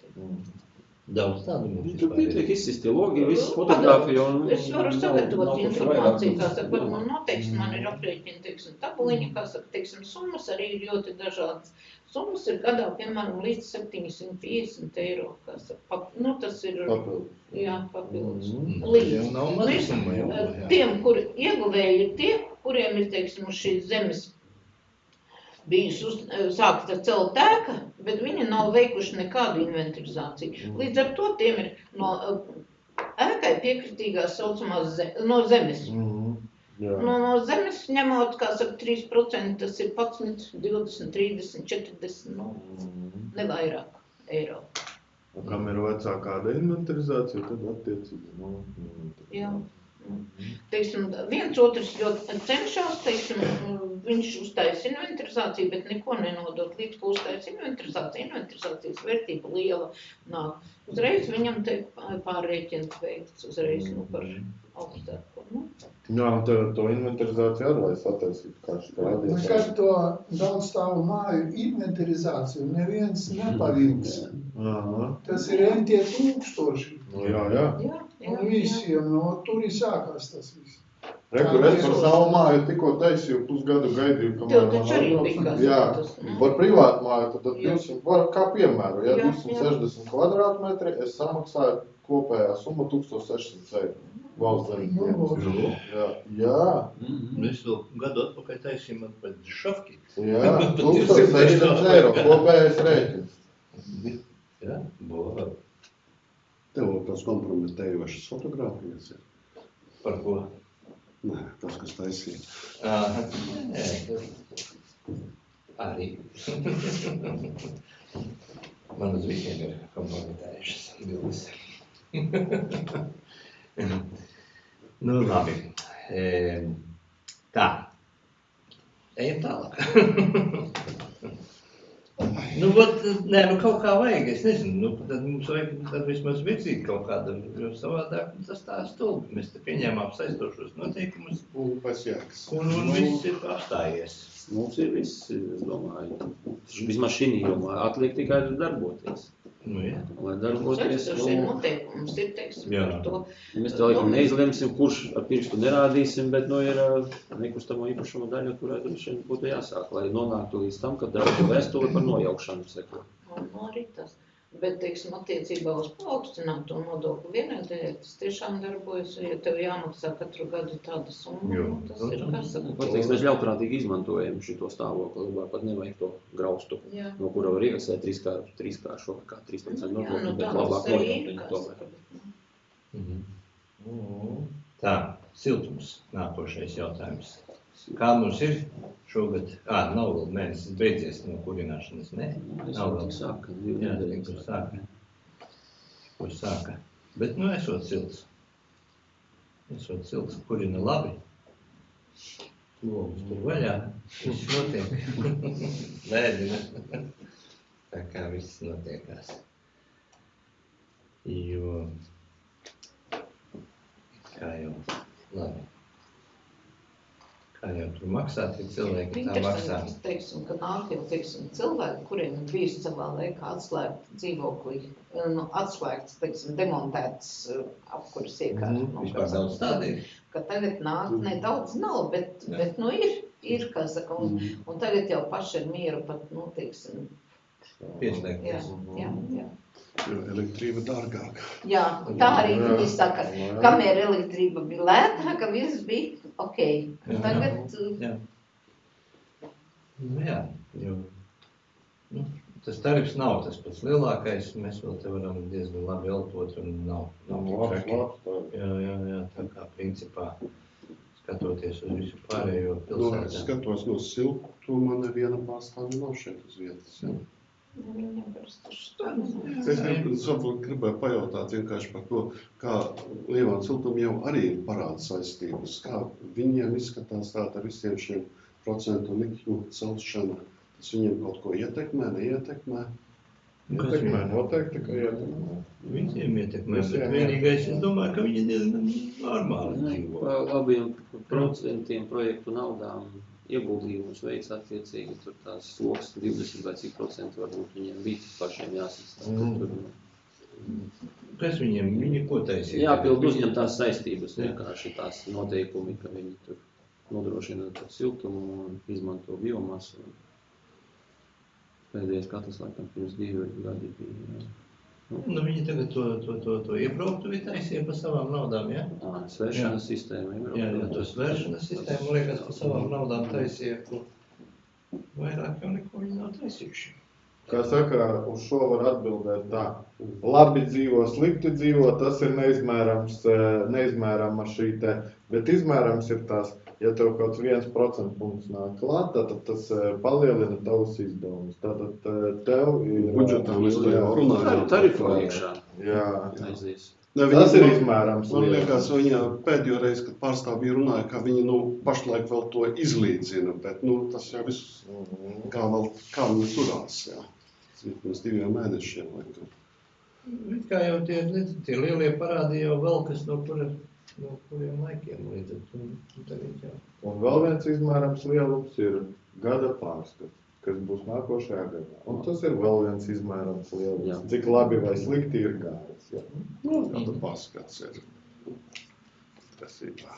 Daudz tādu mums Tur pietiek izsistie logi, viss fotogrāfija un... Es varu sagatavot informāciju, kā saka, varbūt noteikti man ir aprēķini, teiksim, tabuliņi, kā saka, teiksim, summas arī ir ļoti dažādas. Summas ir gadā, piemēram, līdz 750 €, kā saka, tas ir, jā, papildus. Līdz. Tiem, kuri ieguvēji ir tie, kuriem ir, teiksim, uz šīs zemes bijusi sākta celt ēka, bet viņi nav veikuši nekādu inventarizāciju. Līdz ar to tiem ir no ēkai piekritīgās saucamās no zemes. No zemes ņemot, kā saka, 3%, tas ir 11, 20, 30, 40, ne vairāk eiro. Un kam ir vecā kāda inventarizācija, tad attiecīgi. Jā. Teiksim, viens otrs ļoti cenšas, teiksim, viņš uztaisa inventarizāciju, bet neko nenodot. Līdz ko uztaisa inventarizācijas vērtība liela nāk. Uzreiz viņam tiek pārrēķins veikts, uzreiz par augstāko. Jā, un to inventarizāciju arī lai sataisīt, kā šitā radies. Kad to daudzstāvu māju inventarizāciju neviens nepavilks. Tas ir entie tūkstoši. Jā. Un visiem, tur ir sākās tas viss. Reku, es par savu māju tikko taisīju, pusgadu gaidīju, Tev taču arī bija kas. Jā, par privātu māju, tad 200, var kā piemēru, ja 260 kvadrātmetri, es samaksāju kopējā summa 1600 € valsts zemes. Jā. Mēs to gadu atpakaļ taisījām pēc šafki. Jā, 1600 € kopējais rēķins. Jā, boha. Tev tās kompromitējošas fotogrāfijas ir? Par ko? Nē, tas, kas taisīja. Nē, arī. Man uz visiem ir kompromitējušas bildes. Nu, labi. Tā. Ejam tālāk. Kaut kā vajag, es nezinu, tad mums vajag vismaz virzīt kaut kādu, jo savādāk tas tā stulbi. Mēs te pieņēmām saistošos noteikumus. Un pēc jēgas. Un viss ir apstājies. Mums ir viss, es domāju, vismaz šī jomā atliek tikai darboties. Jā. Lai darboties, noteikums ir, teiksim, par to. Mēs tā laikam neizlemsim, kurš ar pirkstu nerādīsim, bet ir nekustamo īpašumu daļa, kurai droši vien būtu jāsāk, lai nonāktu līdz tam, kad draugu vēstuli par nojaušanu seko. Arī tas. Bet, teiksim, attiecībā uz paaugstināto nodokli vienādēļ, tas tiešām darbojas, ja tev jāmaksā katru gadu tāda summa, tas ir, kas saka. Pateiks, mēs ļaunprātīgi izmantojam šito stāvokli, pat nevajag to graustu, no kura var iekasēt trīskāršo, kā 13 nodokli, bet labāk nojaukt viņu tomēr. Tā, siltums, nākošais jautājums. Kā mums ir šogad? Nav vēl mēnesis beidzies no kurināšanas, ne? Nav vēl sāka. Jā, tikko sāka. Bet, esot silts. Esot silts, kurina labi. Logus tur vaļā. Viss notiek. Lēdina. Tā kā viss notiekās. Jo, kā jau labi. Kā jau tur maksā, tie cilvēki tā maksā. Interesanti, teiksim, ka nāk jau, teiksim, cilvēki, kuriem ir bijis savā laikā atslēgta dzīvoklī, atslēgts, teiksim, demontēts apkuras iekārt. Vispār daudz tādi ir. Ka tagad nāk, nedaudz nav, bet ir, kā saka, un tagad jau paši ir mieru pat, teiksim. Pieslēgties. Jā. Jo elektrība dārgāka. Jā, tā arī viņi saka, kamēr elektrība bija lētāka, viss bija okei. Tagad... Jā, jo tas tarifs nav tas pats lielākais, mēs vēl te varam diezgan labi elpot un nav traki. Jā, tā kā principā skatoties uz visu pārējo pilsētā. Es skatos no siltuma, neviena pārstāvja nav šeit uz vietas. Es gribēju pajautāt vienkārši par to, kā Lievāna siltuma jau arī ir parāda saistības, kā viņiem izskatās tāda ar visiem šiem procentu likņu celšanu. Tas viņiem kaut ko ietekmē, neietekmē? Ietekmē, noteikti, ka ietekmē. Viņiem ietekmē, bet vienīgais, es domāju, ka viņi diezgan normāli dzīvo. Labiem procentiem projektu naudām ieguldījumus veids attiecīgi, tur tās sloks 20 vai cik procenti varbūt viņiem bija pašiem jāsastāv. Kas viņi ko taisīja? Jāpild uzņemtās saistības, vienkārši tās noteikumi, ka viņi tur nodrošina siltumu un izmanto biomasu. Pēdējais katrs, laikam, pirms 2 gadi bija. Nu, viņi tagad to iebrauktuvi taisīja pa savām naudām, ja? Svēršanas sistēma. Jā, to svēršanas sistēmu, man liekas, pa savām naudām taisīja, kur vairāk jau neko viņi nav taisījuši. Kā saka, uz šo var atbildēt tā. Labi dzīvo, slikti dzīvo, tas ir neizmērama šī te, bet izmērams ir tās, ja tev kaut 1% punkts nāk klāt, tad tas palielina tavus izdevumus. Tātad tev ir... Budžetā mēs jau runājam. Tarifu iekšā. Jā. Aizies. Tas ir izmērams. Man liekas, viņa pēdējo reizi, kad pārstāvji runāja, ka viņi pašlaik vēl to izlīdzina, bet tas jau viss kā viņi turās, jā. Pirms 2 mēnešiem, laikam. Kā jau tie lielie parādi jau vēl kas no kuriem laikiem līdz tagad jau. Un vēl viens izmērams lielums ir gada pārskats, kas būs nākošajā gadā. Un tas ir vēl viens izmērams lielums. Jā. Cik labi vai slikti ir gājis. Jā. Gada pārskats ir. Tas ir tā.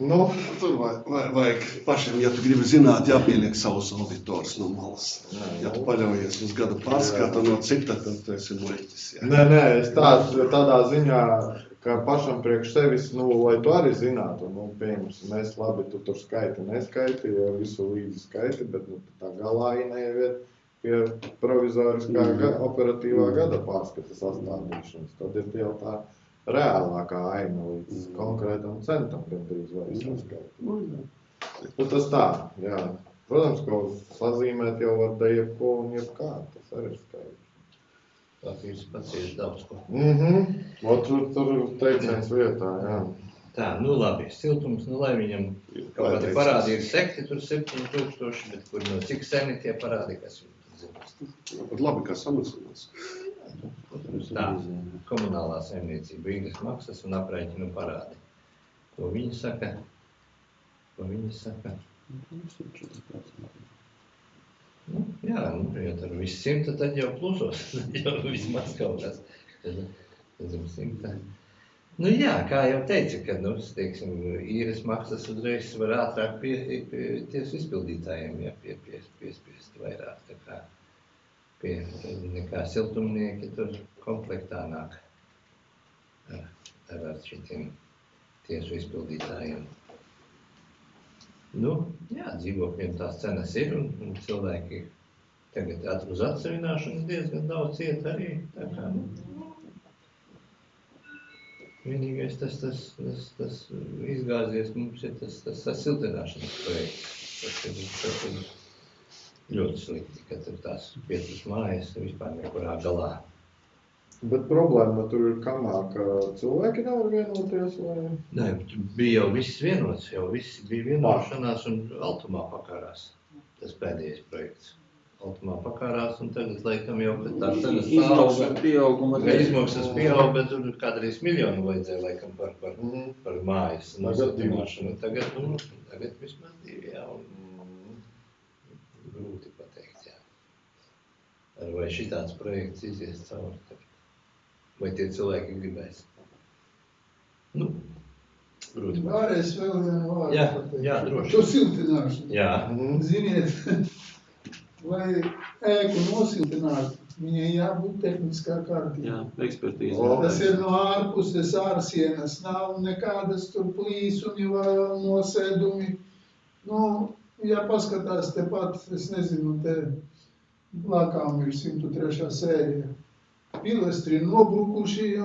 Tur vajag pašiem, ja tu gribi zināt, jāpieliek savus auditors no malas. Ja tu paļaujies uz gada pārskatu no cita, tad tu esi muļķis. Nē, es tādā ziņā, ka pašam priekš sevis, lai tu arī zinātu, pieņemsim, mēs labi, tu tur skaiti, neskaiti, ja visu līdzi skaiti, bet tā galā neiet pie provizoriskā operatīvā gada pārskata sastādīšanas. Tad ir jau tā reālākā aina līdz konkrētam centam, gandrīz var saskaitīt. Tas tā, jā. Protams, ka sazīmēt jau var da jebko un jebkā, tas arī ir skaidrs. Pats ir daudz ko. Tur teiciens vietā, jā. Tā, labi, siltums, lai viņam kaut kādi parādi ir sekti, tur 7000, bet kur cik seni tie parādi, kas ir zinās. Bet labi, kā samazinās. Tā, komunālā saimniecība, īres maksas un aprēķinu parādi. Ko viņi saka? Jā, ja tur viss 100, tad jau plusos, jau vismaz kaut kas. Tad 100. Jā, kā jau teica, kad, teiksim, īres maksas uzreiz var ātrāk pie tiesu izpildītājiem, ja, piespiest vairāk, tā kā. Nekā siltumnieki tur komplektā nāk ar šitiem tiesu izpildītājiem. Jā, dzīvokļiem tās cenas ir un cilvēki tagad uz atsevināšanas diezgan daudz ciet arī. Tā kā, vienīgais tas izgāzies mums ir tas siltināšanas projekts. Tas ir ļoti slikti, ka tur tās 5 mājas vispār nekurā galā. Bet problēma tur ir kamā, ka cilvēki nevar vienoties, vai? Nē, bija jau viss vienots, jau viss bija vienošanās un Altumā pakārās. Tas pēdējais projekts. Altumā pakārās un tagad laikam jau tā cenas izmaksas pieaug, bet tur kādreiz miljonu vajadzēja laikam par mājas nosiltināšanu. Tagad vismaz 2, jā. Grūti pateikt, jā. Vai šitāds projekts izies cauri, vai tie cilvēki gribēs. Grūti pateikt. Varēs vēl vienu vārdu pateikt. Jā, droši. To siltināšanu. Jā. Ziniet, lai ēku nosiltinātu, viņai jābūt tehniskā kārtībā. Jā, ekspertīze. Tas ir no ārpuses, ārsienas, nav nekādas tur plīsumi vai nosēdumi. Ja paskatās tepat, es nezinu, te blakām ir 103. sērija. Pilestri nobrukuši,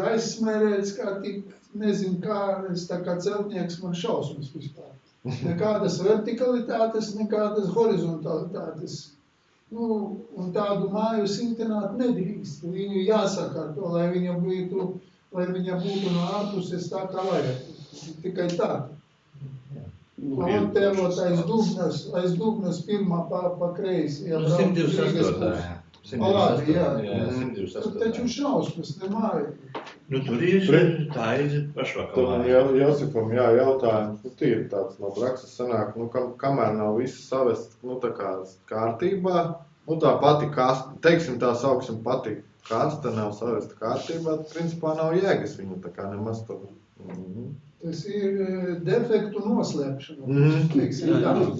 aizsmērēts, kā tik, nezinu kā, es tā kā celtnieks man šausmas vispār. Nekādas vertikalitātes, nekādas horizontalitātes. Un tādu māju siltināt nedrīkst. Viņu jāsakārto, lai viņa būtu no ārpuses tā kā vajag. Tikai tā. Un tēlot aiz dugnas pirmā pa kreisi. 128. Labi, jā. Tur taču šausmas, ne māja. Tur ir tā ir pašvakalā. Josifam jautājums, tīri tāds no prakses sanāk, kamēr nav viss savest, tā kā kārtībā, tā pati, teiksim tā sauksim pati kaste nav savesta kārtībā, principā nav jēgas viņu tā kā nemaz tur. Tas ir defektu noslēpšana.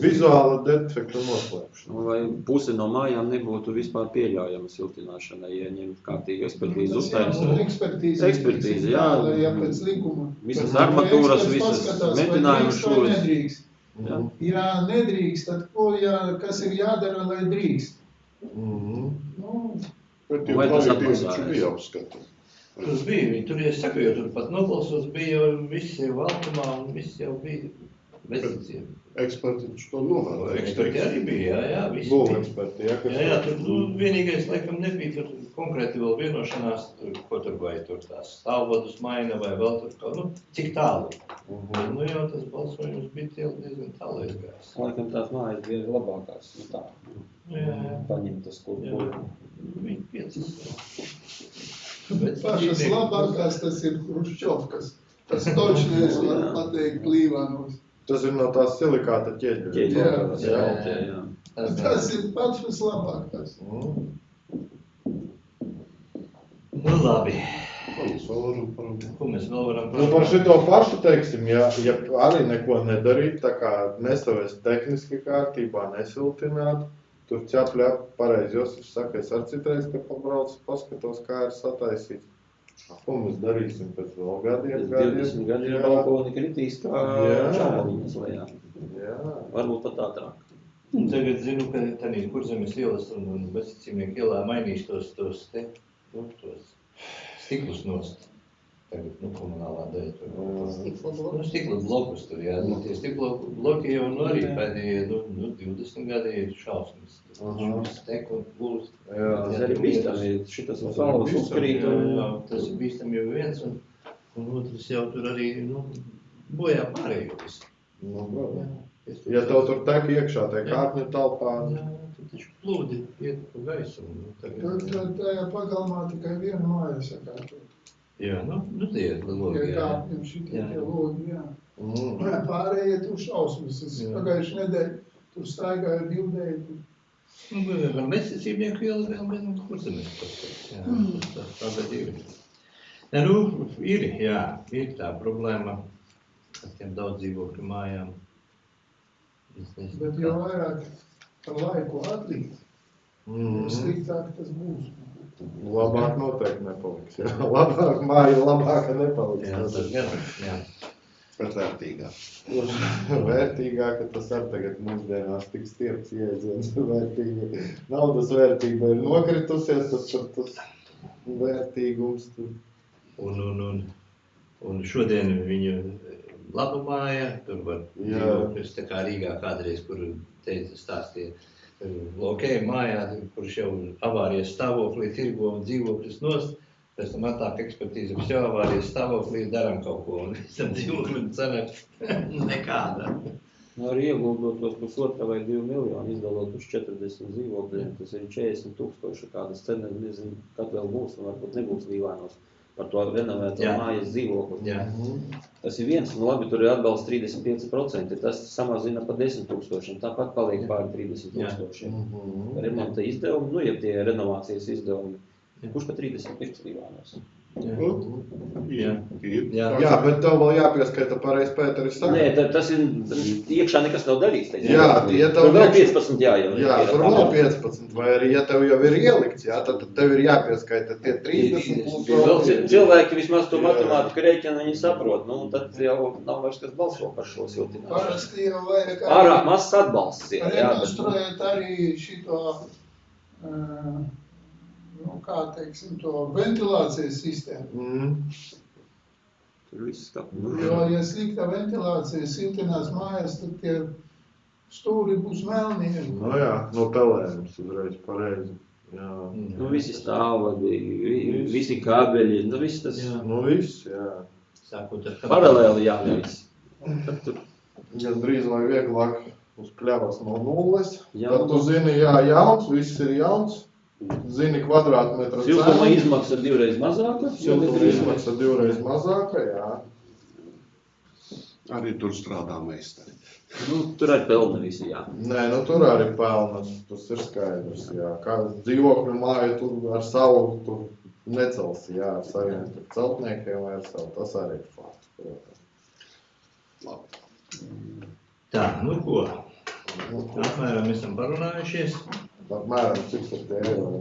Vizuāla defektu noslēpšana. Vai puse no mājām nebūtu vispār pieļaujama siltināšanai, ja ņemt kārtīgi ekspertīzi uztaisīt? Ekspertīze, jā. Ja pēc likuma. Visas armatūras, visas metinājumas šūras. Nedrīkst. Ja nedrīkst, tad kas ir jādara, lai drīkst? Bet jau projektīvi taču bija apskata. Tas bija, tur, es saku, jo tur pat nobalsos bija jau visi valkumā un viss jau bija bezicība. Eksperti taču to novērtēja. Eksperti arī bija, jā, visi Būv bija. eksperti, Jā, tur vienīgais, laikam, nebija tur konkrēti vēl vienošanās, ko tur vai tur tās stāvvadus maina vai vēl tur kaut, cik tālu. Nu jau tas balsojums bija diezgan tālu aizgājis. Laikam tās mājas bija labākās, tā, paņemtas kaut ko. Viņi piecas. Pašas labākās tas ir Hruščovkas. Tas točnēs var pateikt Līvanos. Tas ir no tās silikāta ķieģeļa. Jā. Tas ir pašas labākās. Nu labi. Ko mēs vēl varam parunāt? Ko mēs vēl varam Nu, par šito pašu, teiksim, ja arī neko nedarīt, tā kā nesavest tehniski kārtībā, nesiltināt, tur ķapļā pareizi Josifs saka, es ar citreiz, ka pabraucu, paskatos, kā ir sataisīts. Ko mēs darīsim pēc vēl gadiem? 20 gadi ir balkoni kritīs, kā čaumaliņas lejā. Varbūt pat ātrāk. Tagad zinu, ka tādā Kurzemes ielas un Bezicīmnieku ielā mainīs tos stiklus nost. Tagad, komunālā daļa tur. Stikla blokus tur, jā. Tie stikla bloki jau arī pēdējie, 20 gadi ir šausmas. Stek un plūst. Tas arī bīstami, šitas uz galvas uzkrīt. Tas ir bīstami jau viens, un otrs jau tur arī, bojā pārējo visu. Ja tev tur tek iekšā, tie kārtņu talpā. Jā, tur taču plūdi iet pa gaisu. Tad tajā pagalmā tikai viena māja sakārtot. Jā, tie ir logi, jā. Kāpņiem šitie logi, jā. Pārējie tur šausmas. Es pagājuši nedēļu tur staigāju 2 dēļu. Gan Bezicīmnieku iela, gan Kurzemes prospekts. Jā, tā ir. Ir tā problēma ar tiem daudz dzīvokļu mājām. Bet jau vairāk par laiku atlikt, sliktāk tas būs. Labāk noteikti nepaliks, jā. Labāk māja, labāka nepaliks. Jā, tas gan, jā. Bet vērtīgāk. Vērtīgāk, ka tas ar tagad mūsdienās tik stiepts iedziens vērtīgi. Naudas vērtība ir nokritusies, tas vērtīgums. Un šodien viņu laba māja, tur var dzīvokļus, tā kā Rīgā kādreiz, kur teica stāstīja, mājā, kurš jau avārijas stāvoklī tirgo un dzīvokļus nost, pēc tam atāk ekspertīze, kas jau avārijas stāvoklī daram kaut ko, un visam dzīvokļu cena nekāda. Arī ieguldot tos 1,5 vai 2 miljoni, izdalot uz 40 dzīvokļiem, tas ir 40,000 kādas cenas, nezinu, kad vēl būs, un varbūt nebūs Līvānos par to renovēto mājas dzīvokli. Tas ir viens, un labi, tur ir atbalsts 35%, tas samazina pa 10,000, tāpat paliek pāri 30,000. Remonta izdevumi, ja tie renovācijas izdevumi, kurš pa 30 pirks Līvānos? Jā, bet tev vēl jāpieskaita pareiz Pēteris saka. Nē, tas ir, iekšā nekas nav darīts. Jā, tur vēl 15 jāieliek. Jā, tur vēl 15, vai arī, ja tev jau ir ielikts, jā, tad tev ir jāpieskaita tie 30. Cilvēki vismaz to matemātiku rēķina, viņi saprot, tad jau nav vairs kas balso par šo siltināšanu. Parasti jau vajag Pārāk mazs atbalsts ir. Rekonstruēt arī šito, kā teiksim, to ventilācijas sistēmu. Tur viss skap. Jo, ja slikta ventilācija siltinās mājas, tad tie stūri būs melni. Pelējums uzreiz pareizi. Visi stāvvadi, visi kabeļi, viss tas. Viss, jā. Paralēli jāveic. Gan drīz vai vieglāk uz pļavas no nulles. Tad tu zini, jauns, viss ir jauns. Zini kvadrātmetra cenu. Siltuma izmaksa 2 reiz mazāka. Siltuma izmaksa 2 reiz mazāka, jā. Arī tur strādā meistari. Tur arī pelna visi, jā. Nē, tur arī pelnas, tas ir skaidrs, jā. Kā dzīvokļu māja tur ar savu, tur Necels, jā, savienot ar celtniekiem vairs vēl, tas arī ir fakts, protams. Tā, nu ko? Apmēram esam parunājušies. Apmēram, cik tas tie eiro ir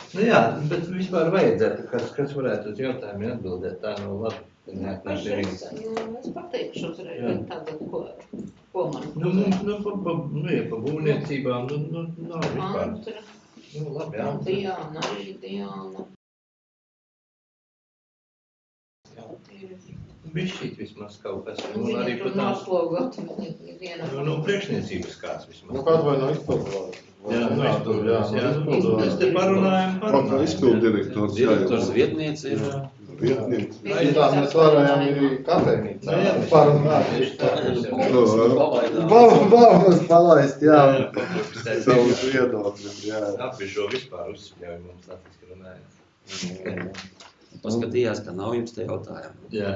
Nu jā, bet vispār vajadzētu, kas varētu uz jautājumiem atbildēt, tā nav labi. Es pateikšu uzreiz tādu, ko man ja pa būvniecībām, nav vispār. Labi, jā. Diana. Bišķīt vismaz kaut kas. Viņa Arī tur noslogot viena. Priekšniecības kāds vismaz. Kāds vai no izpildvārds? Jā. Mēs te parunājam. Izpildu direktors. Direktors vietniece ir. Vietnieks. Tā mēs varējām arī kafejnīcā parunāt. Baumas palaist, jā. Savus viedokļus, jā. Apvišo vispār uzspļauju mums latviski runājot. Paskatījās, ka nav jums te jautājumu. Jā.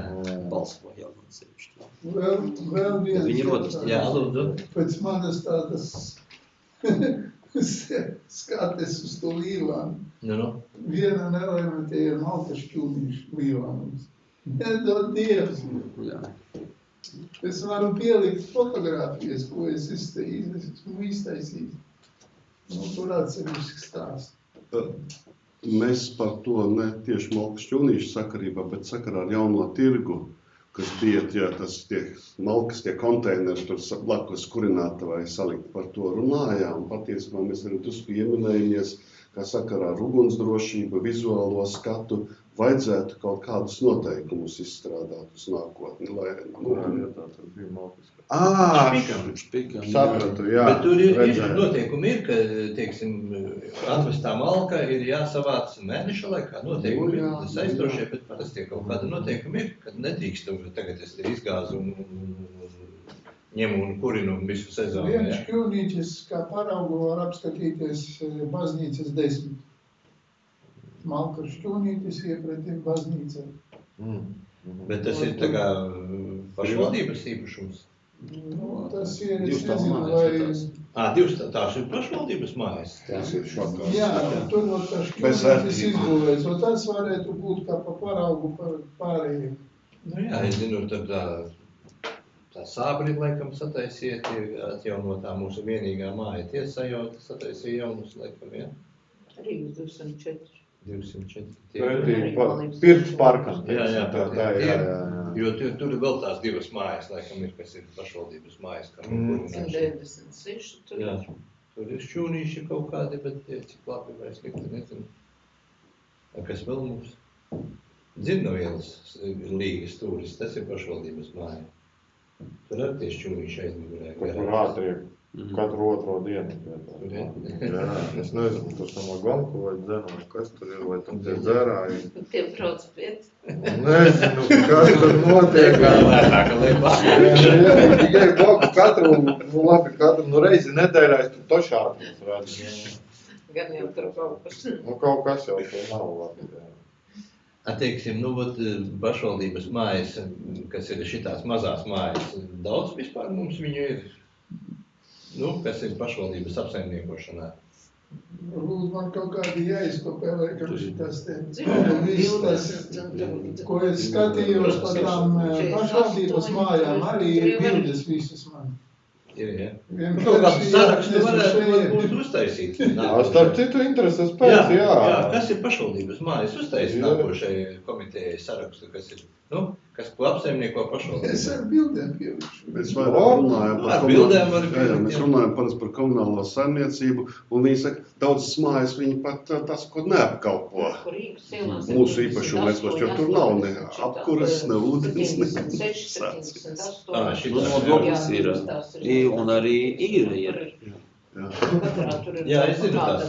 Balsoja jau sevišķi. Vēl viens. Viņi rodas. Jā, lūdzu. Pēc manas tādas skates uz to līvānu. Viena no elementiem ir maltašu ķūnišu līvānums. Nedod Dievs. Jā. Es varu pielikt fotogrāfijas, ko es esmu iztaisījis. Tur atsevišķi stāsts. Mēs par to ne tieši malkas ķūnīšu sakarībā, bet sakarā ar jauno tirgu, kas bija, tas tie malkas, tie konteineri tur blakus kurinātavai salikt, par to runājām. Patiesībā mēs arī drusku pieminējamies, kā sakarā ar ugunsdrošību, vizuālo skatu, vajadzētu kaut kādus noteikumus izstrādāt uz nākotni, lai... Tas bija malkas. Špikam. Sapratu, jā. Bet tur noteikumi ir, ka, teiksim, atvestā malka ir jāsavāc mēneša laikā. Noteikumi ir saistošie, bet parasti kaut kāda noteikumi ir, kad nedrīkst tagad es te izgāzu un ņemu un kurinu visu sezonu. Viens ķūnītis, kā paraugu, var apskatīties baznīcas 10. Malkas ķūnītis iepretim baznīcai. Bet tas ir tā kā pašvaldības īpašums? Tas ir, es nezinu, vai... Tās ir pašvaldības mājas? Tas ir šokā. Jā, tur no tas ķūnītis izbūvēts, un tas varētu būt kā pa paraugu pārējiem. Nu jā, es zinu, tā sābri, laikam, sataisiet, atjaunotā mūsu vienīgā māja tiesajot, sataisīja jaunus, laikam, jā? Rīgas 204. 204. Pirts parkam. Jā. Jo tur ir vēl tās divas mājas, laikam, kas ir pašvaldības mājas. 196 tur. Jā, tur ir šķūnīši kaut kādi, bet cik labi vai slikti, nezinu. Kas vēl mums? Dzirnavielas līgas stūris, tas ir pašvaldības māja. Tur arī tie šķūnīši aizmugurē. Tur ātrie katru otro dienu. Jā, es nezinu, tur samā ganku vai dzenu, vai kas tur ir, vai tur tie dzērāji. Tie brauc piet. Nezinu, kas tur notiek. Tikai boku katru reizi nedēļā es tur tošākums redzu. Gan jau tur kaut kas. Kaut kas jau tur nav labi. Teiksim, pašvaldības mājas, kas ir šitās mazās mājas, daudz vispār mums viņu ir, kas ir pašvaldības apsaimniekošanā. Varbūt man kaut kādi jāizkopē, laikam šitās te vistas, ko es skatījos par tām pašvaldības mājām, arī ir bildes visas man. Jā. Kaut kāds sarakstu varētu uztaisīt. Starp citu intereses pēc, jā. Kas ir pašvaldības mājas? Uztaisīt nākošai komitejai sarakstu, kas ir, kas ko apsaimnieko pašvaldību. Es ar bildēm pielikšu. Mēs runājam par komunālo saimniecību, un viņi saka, daudzas mājas viņi pat tas, ko neapkalpo. Mūsu īpašumu liecos, jo tur nav ne apkuras, ne ūdens, ne nodoklis ir. Un arī īra ir. Jā, es zinu tās.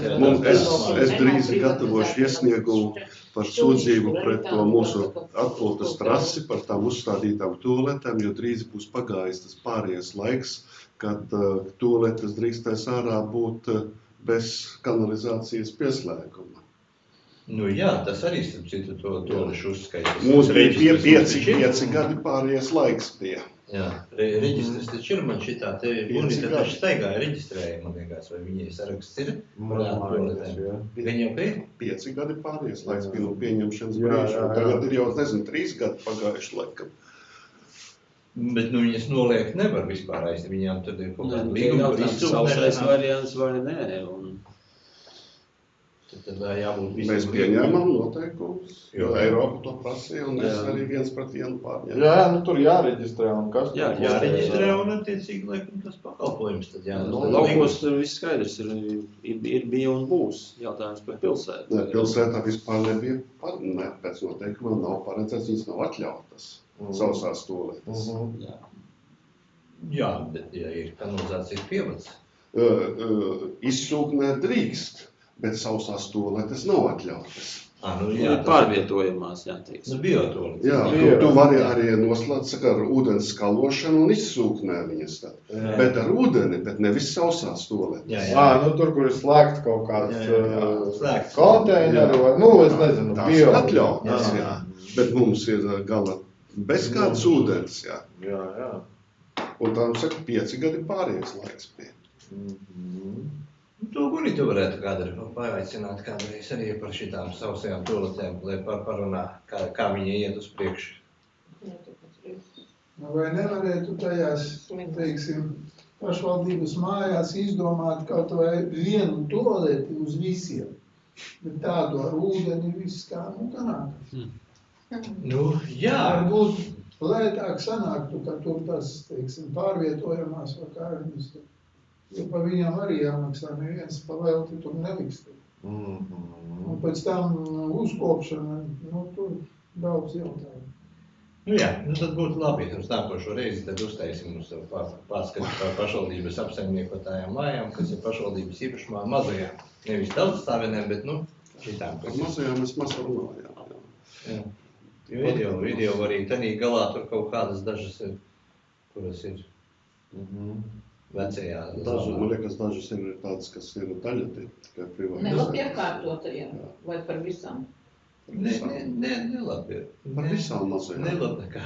Es drīz gatavošu iesniegumu par sūdzību pret to mūsu atpūtas trasi, par tām uzstādītām tualetēm, jo drīz būs pagājis tas pārējais laiks, kad tualetes drīkstēs ārā būt bez kanalizācijas pieslēguma. Nu jā, tas arī, starp citu, to uzskaitīs. Mums bija 5 gadi pārējais laiks bija. Jā, reģistrs taču ir man šitā, te Bunita taču staigāja reģistrēja, man liekas, vai viņai saraksts ir? Viņa jau pēc? 5 gadi pāries, laiks bija no pieņemšanas brīža. Tagad ir jau, nezinu, 3 gadi pagājuši laikam. Bet, viņas noliegt nevar vispār aiz, viņām tad ir kaut kāda līguma par izcūknešanā. Variants vai nē, un... Tad jābūt visam. Mēs pieņēmām noteikumus, jo Eiropa to prasīja, un mēs arī 1:1 pārņēmām. Jā, tur jāreģistrē, un kas? Jāreģistrē, un attiecīgi, laikam, tas pakalpojums tad Laukos viss skaidrs ir bija un būs jautājums par pilsētu. Ne, pilsētā vispār nebija, pēc noteikumiem nav paredzēts, viņas nav atļautas sausās tolētas. Jā, bet, ja ir kanalizācijas pievads. Izsūknē drīkst. Bet sausās toaletes nav atļautas. Pārvietojamās, jāteiks. Biotoaletes. Jā, tu vari arī noslēgt ar ūdens skalošanu un izsūknē viņas tad. Bet ar ūdeni, bet nevis sausās toaletes. Tur, kur ir slēgts kaut kāds konteineri vai, es nezinu, tās ir atļautas, jā. Bet mums ir gala bez kāds ūdens, jā. Un tā, 5 gadi pārējais laiks bija. To Gunītu varētu paaicināt kādreiz arī par šitām sausajām toaletēm, lai parunā, kā viņi iet uz priekšu. Vai nevarētu tajās, teiksim, pašvaldības mājās izdomāt kaut vai vienu toaleti uz visiem, bet tādu ar ūdeni viss kā, nāk. Jā. Varbūt lētāk sanāktu, ka tur tas, teiksim, pārvietojamās vai kā viņas tur. Jo pa viņām arī jāmaksā, neviens pa velti tur neliks. Un pēc tam uzkopšana, tur daudz jautājumu. Jā, tad būtu labi, uz nākošo reizi tad uztaisim uz pārskatu par pašvaldības apsaimniekotājām mājām, kas ir pašvaldības īpašumā mazajām. Nevis daudzstāvenēm, bet, šitām. Par mazajām mēs maz runājām. Jo video arī tanī galā tur kaut kādas dažas ir, kuras ir. Vecajā zonā. Man liekas, dažas ir tādas, kas ir daļa tikai privāti. Nelabi iekārtotajā, vai par visām? Nelabi. Par visām mazajām. Nelabi kā.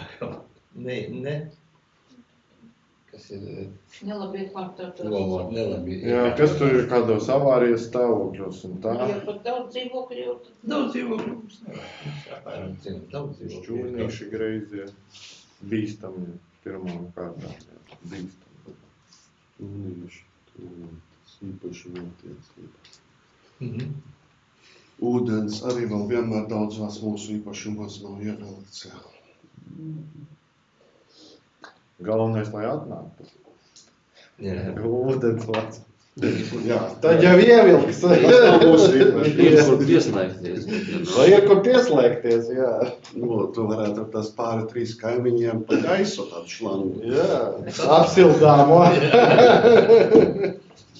Kas ir? Nelabi iekārtotajā. Nelabi. Jā, kas tur ir kādos avārijas stāvokļos un tā? Ja pat daudz dzīvokļu. Daudz dzīvokļu mums nevar. Daudz dzīvokļu. Šķūnīši greizie, bīstami pirmām kārtām. Bīstami. Īpaši notiecības. Ūdens arī vēl vienmēr daudzās mūsu īpašumos nav ievēlēts. Galvenais, lai atnāktu. Ūdens lats. Jā, tad jau ievilks. Tas nav mūsu īpaši. Ir kur pieslēgties. Vai ir kur pieslēgties, jā. Tu varētu ar tās pāri 3 kaimiņiem pa gaisu tādu šlangu. Jā, apsildāmo.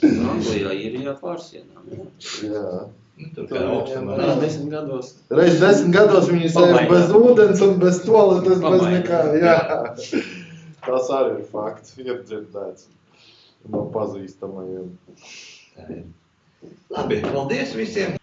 Anglijā ir pārsienām. Jā. Tur kā augstumā. 10 gados. Reiz 10 gados viņi sēž bez ūdens un bez toaletes, bez nekā. Jā. Tas arī ir fakts, ir dzirdēts. No pazīstamajiem. Labi, paldies visiem!